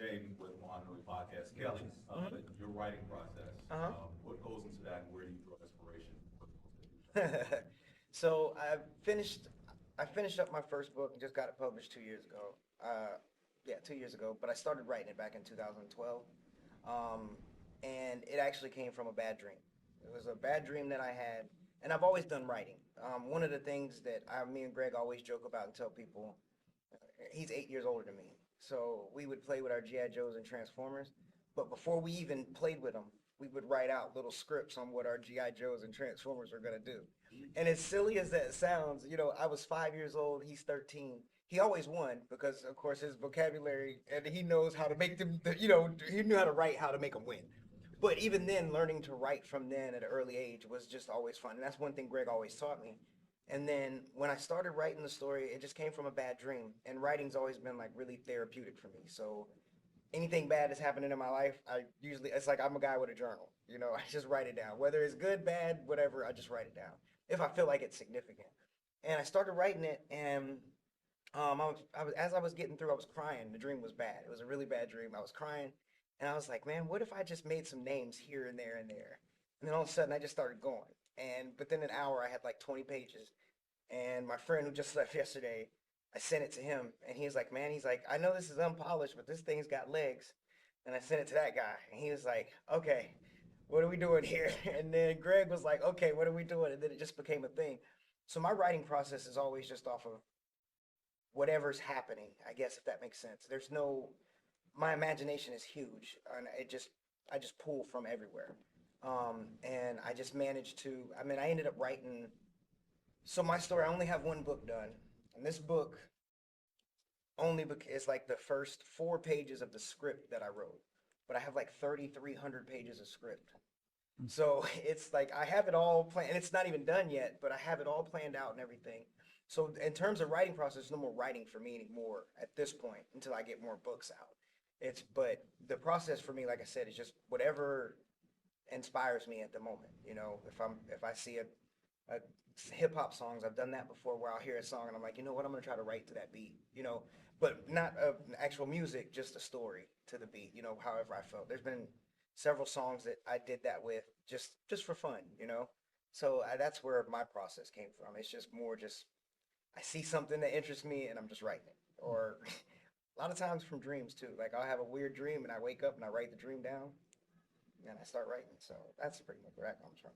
Jay with Mono Podcast. Kelly, your writing process, what goes into that and where do you draw inspiration for the books that you write? So I finished up my first book and just got it published 2 years ago. Yeah, 2 years ago. But I started writing it back in 2012, um, and it actually came from a bad dream. It was a bad dream that I had, and I've always done writing. One of the things that me and Greg always joke about and tell people, he's 8 years older than me, so we would play with our GI Joes and Transformers. But before we even played with them, we would write out little scripts on what our GI Joes and Transformers were gonna do. And as silly as that sounds, I was 5 years old. He's 13. He always won because, of course, his vocabulary and he knows how to make them. He knew how to write how to make them win. But even then, learning to write from then at an early age was just always fun. And that's one thing Greg always taught me. And then when I started writing the story, it just came from a bad dream. And writing's always been like really therapeutic for me. So anything bad is happening in my life, it's like I'm a guy with a journal. I just write it down. Whether it's good, bad, whatever, I just write it down if I feel like it's significant. And I started writing it, and as I was getting through, I was crying. The dream was bad. It was a really bad dream. I was crying, and I was like, man, what if I just made some names here and there and there? And then all of a sudden, I just started going. And within an hour, I had like 20 pages. And my friend who just left yesterday, I sent it to him, and he was like, man, he's like, I know this is unpolished, but this thing's got legs. And I sent it to that guy, and he was like, okay, what are we doing here? And then Greg was like, okay, what are we doing? And then it just became a thing. So my writing process is always just off of whatever's happening, I guess, if that makes sense. My imagination is huge, and I just pull from everywhere. And I just managed to, I ended up writing, so my story, I only have one book done. And this book only is like the first 4 pages of the script that I wrote. But I have like 3,300 pages of script. So it's like I have it all planned, and it's not even done yet, but I have it all planned out and everything. So in terms of writing process, no more writing for me anymore at this point until I get more books out. But the process for me, like I said, is just whatever inspires me at the moment. If I see a hip hop songs, I've done that before where I'll hear a song and I'm like, you know what, I'm gonna try to write to that beat. But not actual music, just a story to the beat. However I felt. There's been several songs that I did that with just for fun. So that's where my process came from. It's just more just I see something that interests me and I'm just writing it. Or a lot of times from dreams too. Like I'll have a weird dream and I wake up and I write the dream down and I start writing. So that's pretty much where that comes from.